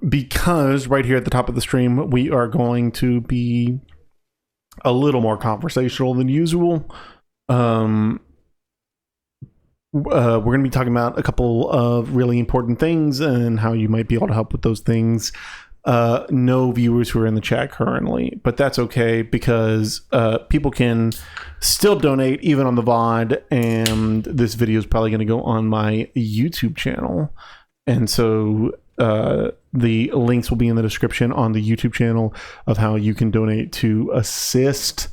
because right here at the top of the stream, we are going to be a little more conversational than usual. We're going to be talking about a couple of really important things and how you might be able to help with those things. No viewers who are in the chat currently, but that's okay because people can still donate even on the VOD, and this video is probably going to go on my YouTube channel. And so the links will be in the description on the YouTube channel of how you can donate to assist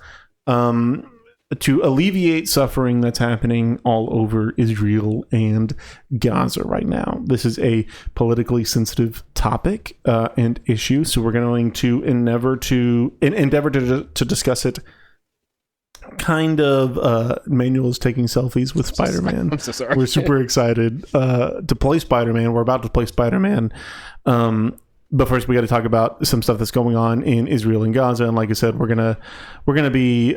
to alleviate suffering that's happening all over Israel and Gaza right now. This is a politically sensitive topic and issue, so we're going to endeavor to discuss it. Kind of Manuel is taking selfies with Spider-Man. I'm so sorry. We're super excited to play Spider-Man. We're about to play Spider-Man. But first we got to talk about some stuff that's going on in Israel and Gaza. And like I said, we're gonna be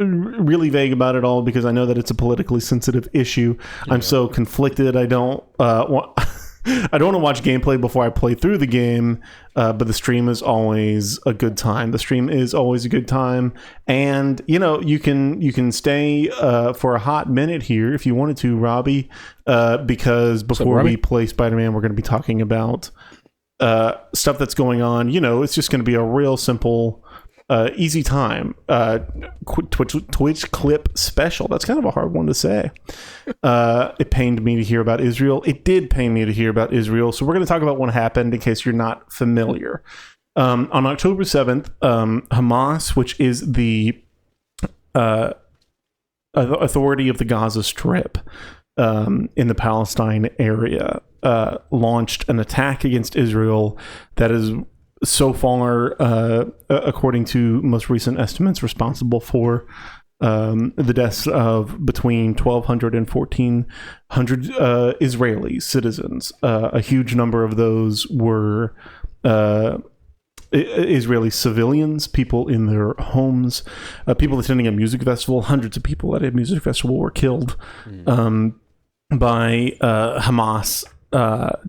really vague about it all because I know that it's a politically sensitive issue. Yeah. I'm so conflicted. I don't want I don't want to watch gameplay before I play through the game, but the stream is always a good time. The stream is always a good time, and you know you can stay for a hot minute here if you wanted to, Robbie, because before we play Spider-Man, we're going to be talking about stuff that's going on. You know, it's just going to be a real simple. Easy time. Twitch clip special. That's kind of a hard one to say. It pained me to hear about Israel. It did pain me to hear about Israel. So we're going to talk about what happened in case you're not familiar. On October 7th, Hamas, which is the authority of the Gaza Strip in the Palestine area, launched an attack against Israel that is so far, according to most recent estimates, responsible for the deaths of between 1,200 and 1,400 Israeli citizens. A huge number of those were Israeli civilians, people in their homes, people attending a music festival. Hundreds of people at a music festival were killed by Hamas.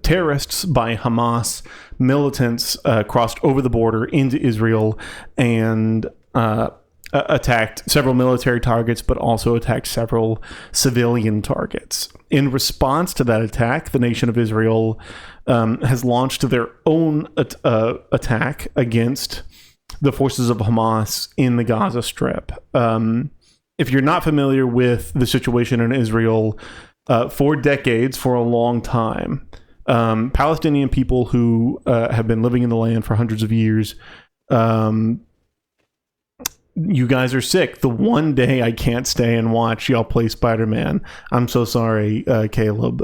Terrorists by Hamas militants crossed over the border into Israel and attacked several military targets, but also attacked several civilian targets. In response to that attack, the nation of Israel has launched their own attack against the forces of Hamas in the Gaza Strip. If you're not familiar with the situation in Israel, for decades, for a long time, Palestinian people who have been living in the land for hundreds of years, you guys are sick. The one day I can't stay and watch y'all play Spider-Man. I'm so sorry, Caleb.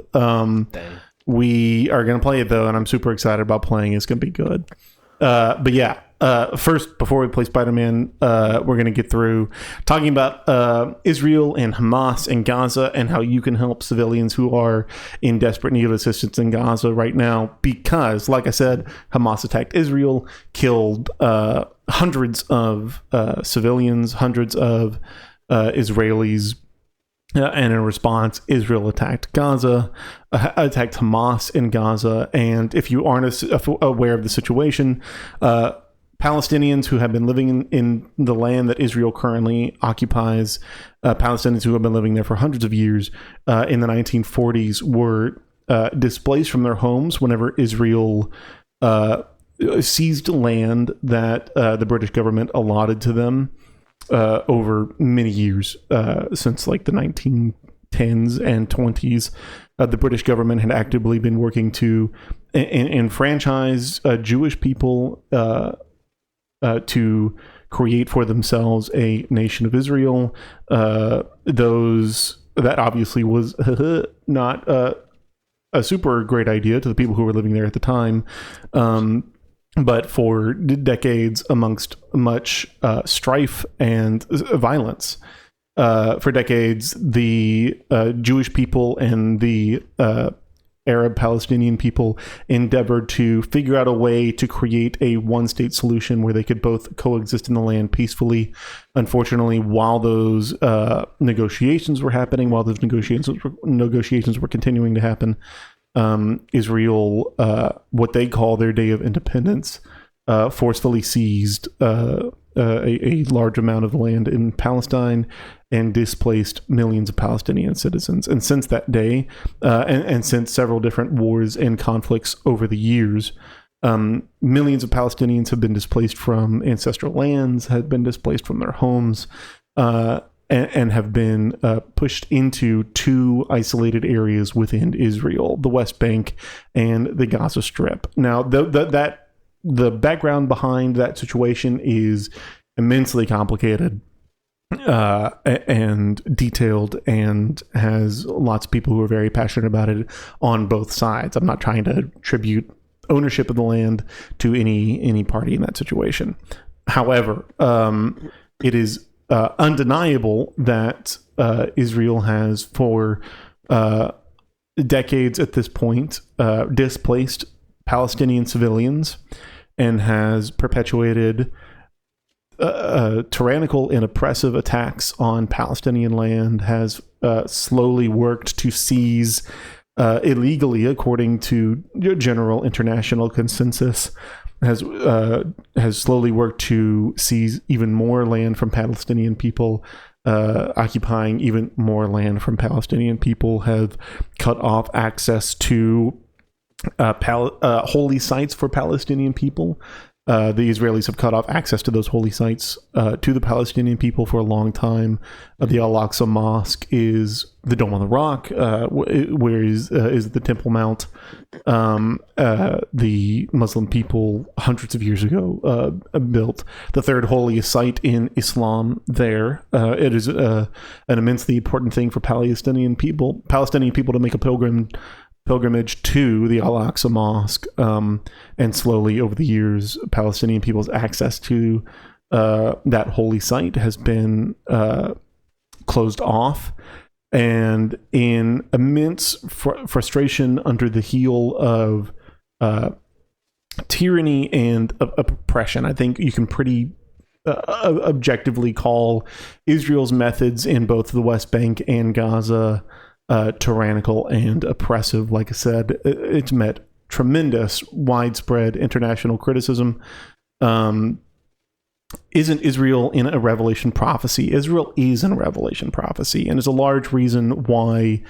We are going to play it, though, and I'm super excited about playing. It's going to be good. But yeah. First, before we play Spider-Man, we're going to get through talking about Israel and Hamas and Gaza and how you can help civilians who are in desperate need of assistance in Gaza right now. Because, like I said, Hamas attacked Israel, killed hundreds of civilians, hundreds of Israelis. And in response, Israel attacked Gaza, attacked Hamas in Gaza. And if you aren't aware of the situation, Palestinians who have been living in the land that Israel currently occupies, Palestinians who have been living there for hundreds of years, in the 1940s were displaced from their homes whenever Israel seized land that the British government allotted to them over many years, since like the 1910s and 20s. The British government had actively been working to enfranchise Jewish people to create for themselves a nation of Israel. That obviously was not a super great idea to the people who were living there at the time. But for decades, amongst much strife and violence, for decades, the Jewish people and the Arab Palestinian people endeavored to figure out a way to create a one-state solution where they could both coexist in the land peacefully. Unfortunately, while those negotiations were happening, while those negotiations were continuing to happen, Israel, what they call their Day of Independence, forcefully seized a large amount of land in Palestine and displaced millions of Palestinian citizens. And since that day, and since several different wars and conflicts over the years, millions of Palestinians have been displaced from ancestral lands, have been displaced from their homes, and have been pushed into two isolated areas within Israel, the West Bank and the Gaza Strip. Now, the background behind that situation is immensely complicated and detailed, and has lots of people who are very passionate about it on both sides. I'm not trying to attribute ownership of the land to any party in that situation. However, it is undeniable that Israel has, for decades at this point, displaced Palestinian civilians and has perpetuated tyrannical and oppressive attacks on Palestinian land, has slowly worked to seize illegally, according to general international consensus, has slowly worked to seize even more land from Palestinian people, occupying even more land from Palestinian people, have cut off access to holy sites for Palestinian people. The Israelis have cut off access to those holy sites to the Palestinian people for a long time. The Al-Aqsa Mosque is the Dome on the Rock, where is the Temple Mount. The Muslim people hundreds of years ago built the third holiest site in Islam there. It is an immensely important thing for Palestinian people to make a pilgrimage to the Al-Aqsa Mosque, and slowly over the years, Palestinian people's access to that holy site has been closed off. And in immense frustration under the heel of tyranny and oppression, I think you can pretty objectively call Israel's methods in both the West Bank and Gaza tyrannical and oppressive. Like I said, it's met tremendous widespread international criticism. Isn't Israel in a Revelation prophecy? Israel is in a Revelation prophecy, and is a large reason why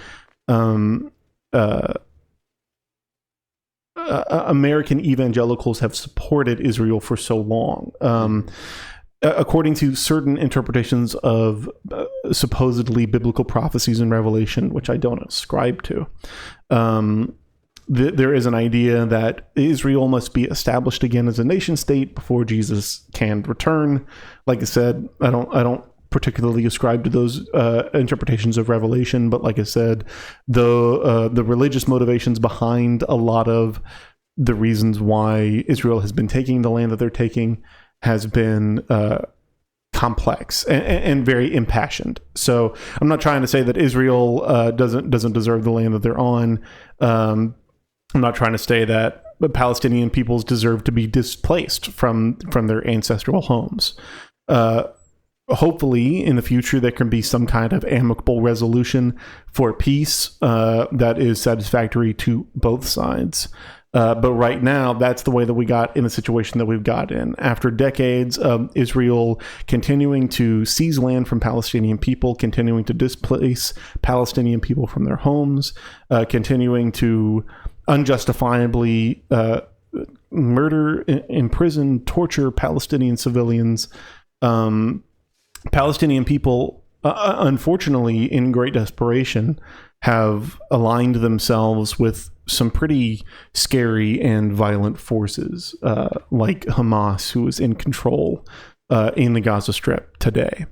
American evangelicals have supported Israel for so long. According to certain interpretations of supposedly biblical prophecies in Revelation, which I don't ascribe to, there is an idea that Israel must be established again as a nation state before Jesus can return. Like I said, I don't particularly ascribe to those interpretations of Revelation, but like I said, the religious motivations behind a lot of the reasons why Israel has been taking the land that they're taking has been complex and very impassioned. So I'm not trying to say that Israel doesn't deserve the land that they're on. I'm not trying to say that the Palestinian peoples deserve to be displaced from their ancestral homes. Hopefully, in the future, there can be some kind of amicable resolution for peace that is satisfactory to both sides. But right now, that's the way that we got in the situation that we've got in. After decades of Israel continuing to seize land from Palestinian people, continuing to displace Palestinian people from their homes, continuing to unjustifiably murder, imprison, torture Palestinian civilians, Palestinian people, unfortunately, in great desperation, have aligned themselves with some pretty scary and violent forces, like Hamas, who is in control in the Gaza Strip today.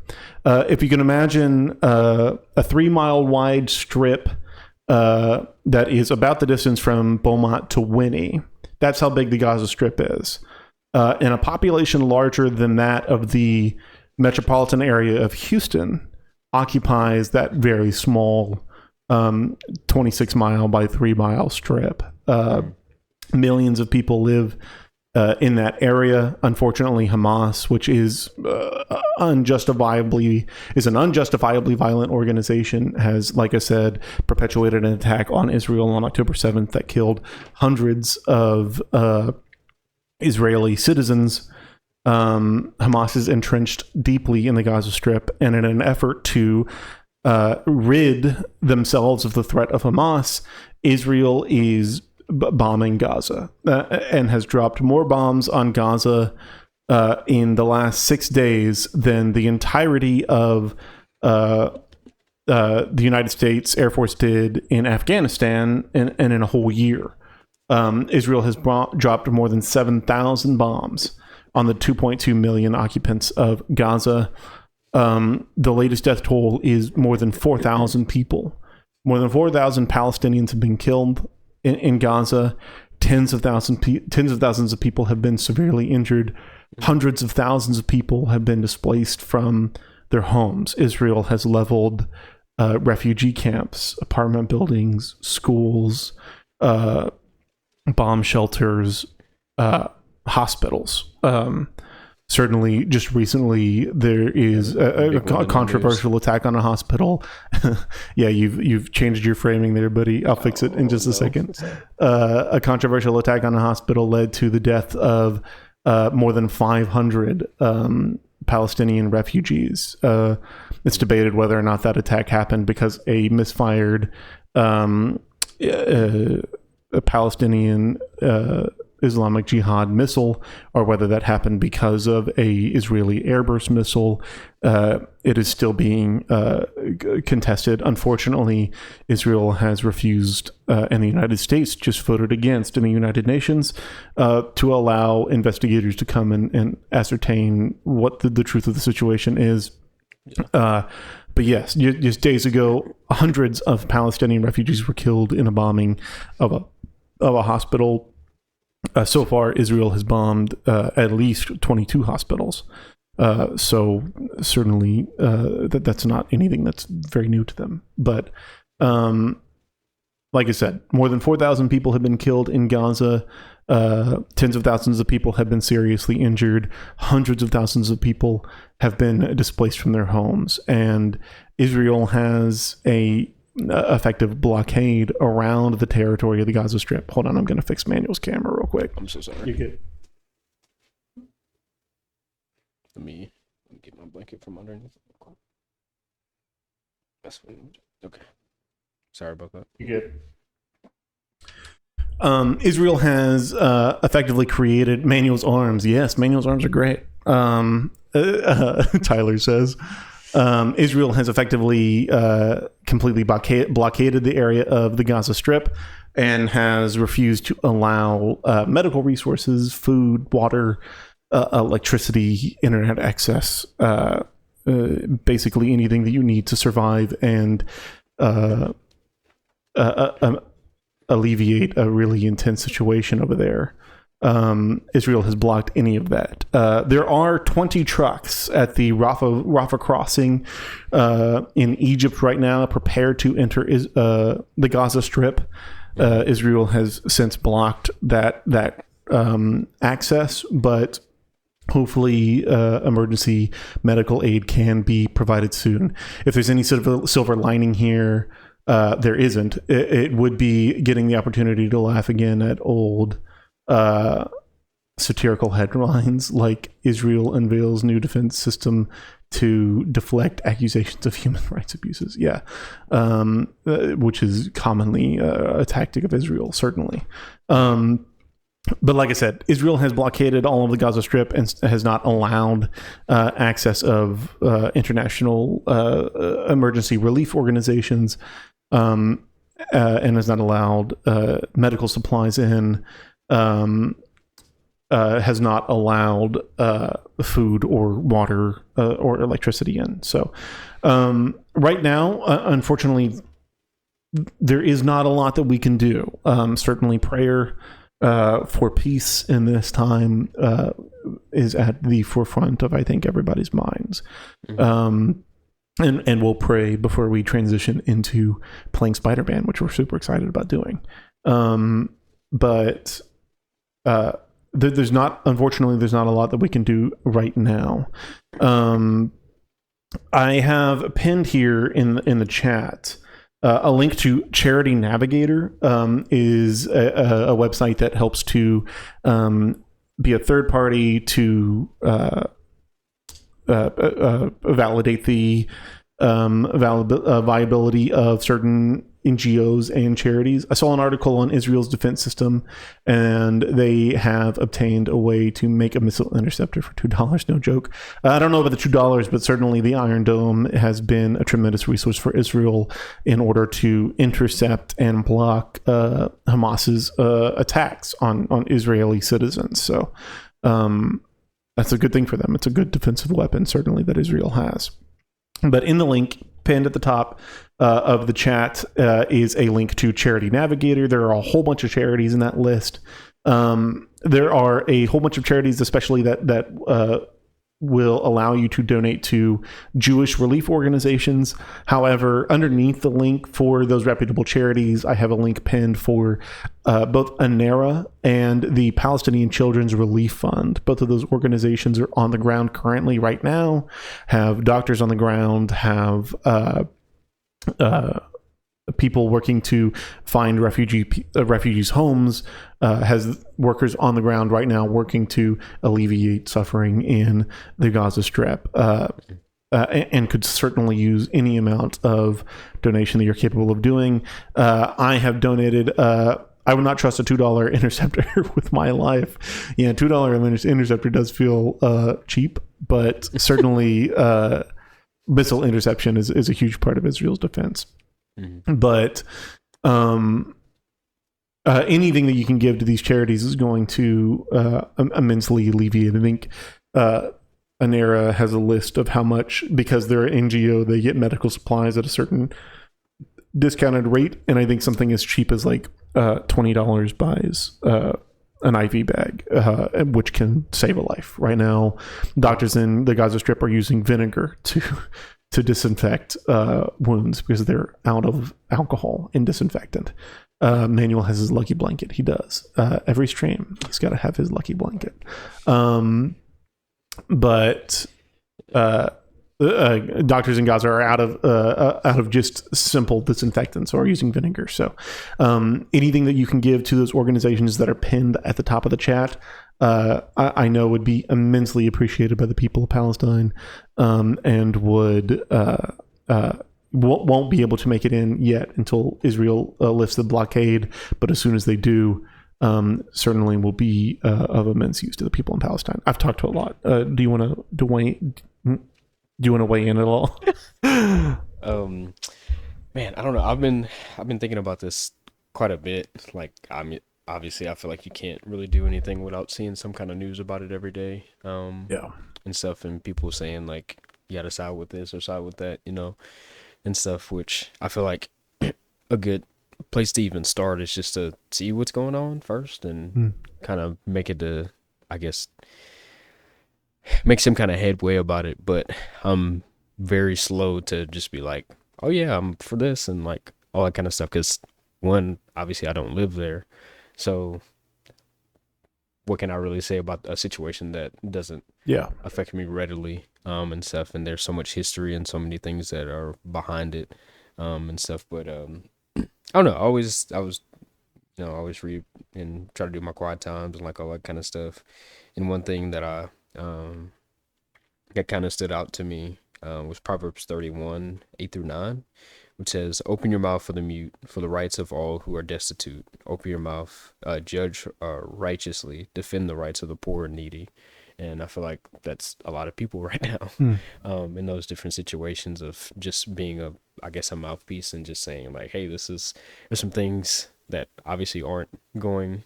If you can imagine a 3-mile wide strip that is about the distance from Beaumont to Winnie, that's how big the Gaza Strip is. And a population larger than that of the metropolitan area of Houston occupies that very small 26-mile by 3-mile strip. Millions of people live in that area. Unfortunately, Hamas, which is an unjustifiably violent organization, has, like I said, perpetuated an attack on Israel on October 7th that killed hundreds of Israeli citizens. Hamas is entrenched deeply in the Gaza Strip, and in an effort to rid themselves of the threat of Hamas, Israel is bombing Gaza and has dropped more bombs on Gaza in the last 6 days than the entirety of the United States Air Force did in Afghanistan and in a whole year. Israel has dropped more than 7,000 bombs on the 2.2 million occupants of Gaza. The latest death toll is more than 4,000 people. More than 4,000 Palestinians have been killed in Gaza. Tens of thousands of people have been severely injured. Hundreds of thousands of people have been displaced from their homes. Israel has leveled refugee camps, apartment buildings, schools, bomb shelters, hospitals. Certainly, just recently, there is a controversial attack on a hospital. Yeah, you've changed your framing there, buddy. I'll fix it in just a second. A controversial attack on a hospital led to the death of more than 500 Palestinian refugees. It's debated whether or not that attack happened because a misfired a Palestinian Islamic Jihad missile, or whether that happened because of a Israeli airburst missile. It is still being contested. Unfortunately, Israel has refused, and the United States just voted against in the United Nations to allow investigators to come and ascertain what the truth of the situation is. But yes, just days ago, hundreds of Palestinian refugees were killed in a bombing of a hospital. So far, Israel has bombed at least 22 hospitals. So certainly that's not anything that's very new to them. But like I said, more than 4,000 people have been killed in Gaza. Tens of thousands of people have been seriously injured. Hundreds of thousands of people have been displaced from their homes. And Israel has a effective blockade around the territory of the Gaza Strip. Hold on, I'm going to fix Manuel's camera real quick. I'm so sorry. You're good. Let me get my blanket from underneath. Best way. Okay. Sorry about that. You're good. Israel has effectively created Manuel's arms. Yes, Manuel's arms are great. Tyler says. Israel has effectively completely blockaded the area of the Gaza Strip and has refused to allow medical resources, food, water, electricity, internet access, basically anything that you need to survive and alleviate a really intense situation over there. Israel has blocked any of that. There are 20 trucks at the Rafah crossing in Egypt right now, prepared to enter the Gaza Strip. Israel has since blocked that access, but hopefully emergency medical aid can be provided soon. If there's any sort of silver lining here, there isn't. It would be getting the opportunity to laugh again at old satirical headlines like Israel unveils new defense system to deflect accusations of human rights abuses. Yeah. Which is commonly a tactic of Israel, certainly. But like I said, Israel has blockaded all of the Gaza Strip and has not allowed access of international emergency relief organizations, and has not allowed medical supplies in, has not allowed food or water or electricity in. So right now, unfortunately, there is not a lot that we can do. Certainly prayer for peace in this time is at the forefront of, I think, everybody's minds. Mm-hmm. And we'll pray before we transition into playing Spider-Man, which we're super excited about doing. But there's not, unfortunately, there's not a lot that we can do right now. I have pinned here in the chat a link to Charity Navigator. Is a website that helps to be a third party to validate the viability of certain NGOs and charities. I saw an article on Israel's defense system, and they have obtained a way to make a missile interceptor for $2. No joke. I don't know about the $2, but certainly the Iron Dome has been a tremendous resource for Israel in order to intercept and block Hamas's attacks on Israeli citizens. So that's a good thing for them. It's a good defensive weapon, certainly, that Israel has. But in the link pinned at the top of the chat is a link to Charity Navigator. There are a whole bunch of charities in that list. There are a whole bunch of charities, especially that will allow you to donate to Jewish relief organizations. However, underneath the link for those reputable charities, I have a link pinned for both ANERA and the Palestinian Children's Relief Fund. Both of those organizations are on the ground currently right now, have doctors on the ground, have people working to find refugees homes, has workers on the ground right now working to alleviate suffering in the Gaza Strip, and could certainly use any amount of donation that you're capable of doing. I have donated. I would not trust a $2 interceptor with my life. Yeah, $2 interceptor does feel cheap, but certainly missile interception is a huge part of Israel's defense. Mm-hmm. But anything that you can give to these charities is going to immensely alleviate. I think ANERA has a list of how much, because they're an NGO, they get medical supplies at a certain discounted rate, and I think something as cheap as like $20 buys an IV bag, which can save a life. Right now, doctors in the Gaza Strip are using vinegar to disinfect wounds because they're out of alcohol and disinfectant. Manuel has his lucky blanket. He does. Every stream, he's got to have his lucky blanket. But doctors in Gaza are out of just simple disinfectants or are using vinegar. So anything that you can give to those organizations that are pinned at the top of the chat, I know would be immensely appreciated by the people of Palestine, and won't be able to make it in yet until Israel lifts the blockade. But as soon as they do, certainly will be of immense use to the people in Palestine. I've talked to a lot. Do you want to weigh in at all? Man, I don't know. I've been thinking about this quite a bit. Like, I mean, obviously, I feel like you can't really do anything without seeing some kind of news about it every day. Yeah, and stuff, and people saying like, you gotta side with this or side with that, and stuff. Which I feel like a good place to even start is just to see what's going on first and kind of make some kind of headway about it. But I'm very slow to just be like, oh yeah, I'm for this and like all that kind of stuff, because one, obviously I don't live there, so what can I really say about a situation that doesn't affect me readily, and stuff, and there's so much history and so many things that are behind it, and stuff. But I don't know, I always read and try to do my quiet times and like all that kind of stuff. And one thing that that kind of stood out to me was Proverbs 31, 8-9, which says, "Open your mouth for the mute, for the rights of all who are destitute. Open your mouth, judge righteously, defend the rights of the poor and needy." And I feel like that's a lot of people right now, in those different situations of just being a mouthpiece and just saying like, hey, there's some things that obviously aren't going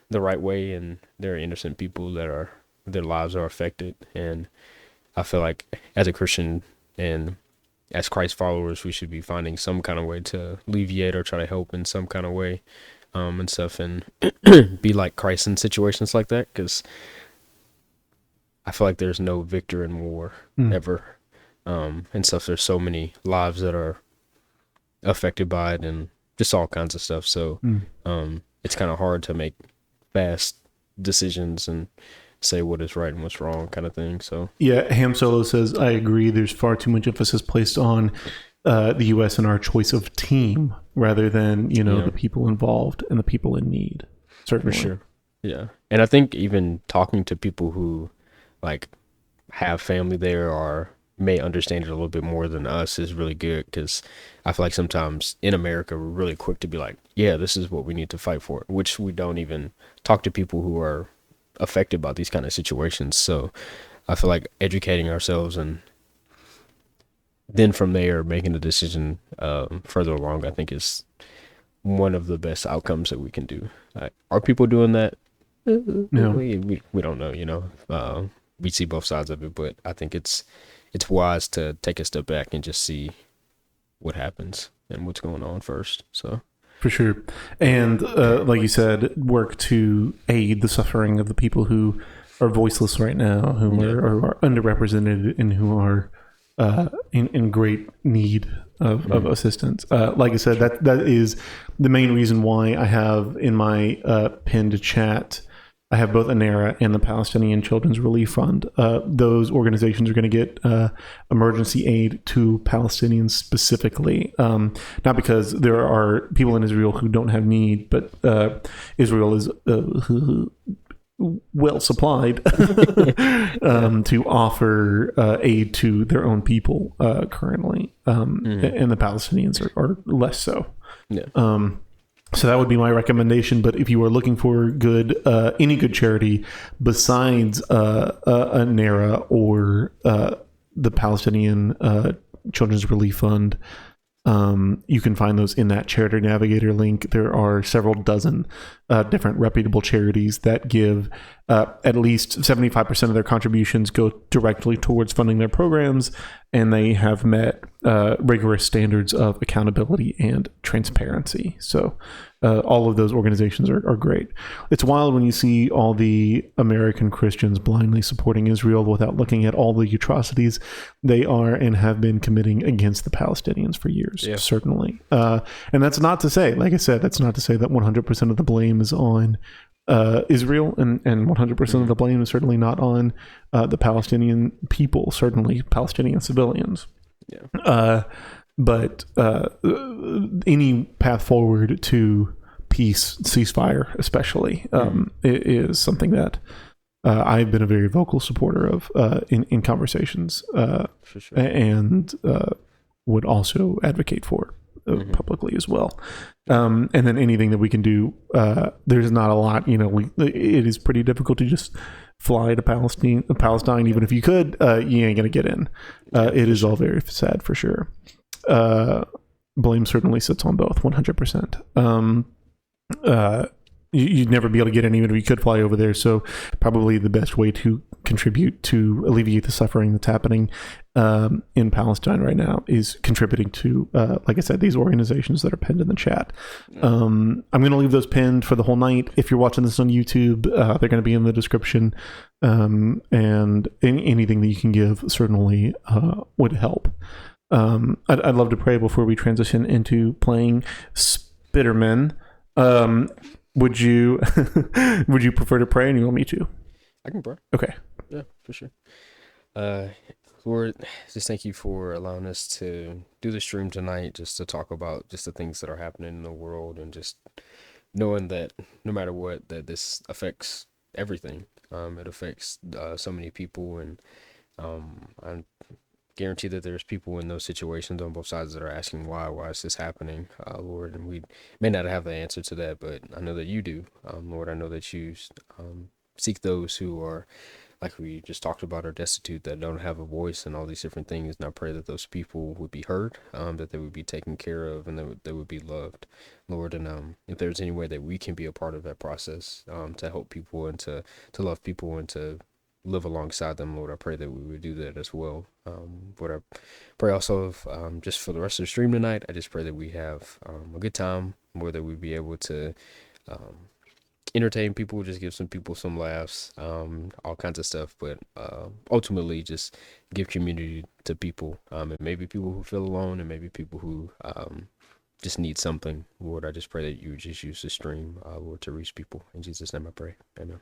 the right way, and there are innocent people that their lives are affected. And I feel like as a Christian and as Christ followers, we should be finding some kind of way to alleviate or try to help in some kind of way, and stuff, and be like Christ in situations like that, because I feel like there's no victor in war ever, and stuff. There's so many lives that are affected by it and just all kinds of stuff. So it's kind of hard to make fast decisions and say what is right and what's wrong, kind of thing. So yeah, Ham Solo says, I agree. There's far too much emphasis placed on the U.S. and our choice of team rather than, the people involved and the people in need. Certainly. For sure. Yeah. And I think even talking to people who like have family there or may understand it a little bit more than us is really good, because I feel like sometimes in America we're really quick to be like, yeah, this is what we need to fight for, which we don't even talk to people who are affected by these kind of situations. So I feel like educating ourselves and then from there making a decision further along, I think is one of the best outcomes that we can do. Are people doing that? No. We don't know, we see both sides of it, but I think it's wise to take a step back and just see what happens and what's going on first. So for sure. And like you said, work to aid the suffering of the people who are voiceless right now, who are underrepresented and who are in great need of assistance. Like I said, that is the main reason why I have in my pinned chat, I have both ANERA and the Palestinian Children's Relief Fund. Those organizations are going to get emergency aid to Palestinians specifically, not because there are people in Israel who don't have need, but Israel is well supplied to offer aid to their own people currently, and the Palestinians are less so. Yeah. So that would be my recommendation. But if you are looking for any good charity besides ANERA or the Palestinian Children's Relief Fund, you can find those in that Charity Navigator link. There are several dozen different reputable charities that give at least 75% of their contributions go directly towards funding their programs, and they have met rigorous standards of accountability and transparency. So all of those organizations are great. It's wild when you see all the American Christians blindly supporting Israel without looking at all the atrocities they are and have been committing against the Palestinians for years, certainly. And that's not to say, like I said, that's not to say that 100% of the blame is on Israel, and 100% of the blame is certainly not on the Palestinian people, certainly Palestinian civilians. Yeah. But any path forward to peace, ceasefire especially, is something that I've been a very vocal supporter of in conversations, For sure. and would also advocate for publicly as well. And then anything that we can do, there's not a lot, it is pretty difficult to just fly to Palestine, even if you could, you ain't gonna get in. It is all very sad for sure. Blame certainly sits on both 100%. You'd never be able to get in even if you could fly over there. So probably the best way to contribute to alleviate the suffering that's happening in Palestine right now is contributing to, like I said, these organizations that are pinned in the chat. I'm going to leave those pinned for the whole night. If you're watching this on YouTube, they're going to be in the description. And anything that you can give certainly would help. I'd love to pray before we transition into playing Spitterman. Would you prefer to pray, and you want me to? I can pray. Okay. Yeah, for sure. Lord, just thank you for allowing us to do the stream tonight, just to talk about just the things that are happening in the world, and just knowing that no matter what, that this affects everything. It affects so many people, and I guarantee that there's people in those situations on both sides that are asking why is this happening, Lord, and we may not have the answer to that, but I know that you do. Lord, I know that you seek those who are, like we just talked about, are destitute, that don't have a voice, and all these different things. And I pray that those people would be heard, that they would be taken care of, and they would be loved, Lord. And if there's any way that we can be a part of that process, to help people and to love people and to live alongside them, Lord, I pray that we would do that as well. Lord, I pray also just for the rest of the stream tonight, I just pray that we have a good time, Lord, that we'd be able to entertain people, just give some people some laughs, all kinds of stuff, but ultimately just give community to people, and maybe people who feel alone, and maybe people who just need something. Lord, I just pray that you would just use the stream, Lord, to reach people. In Jesus' name I pray. Amen.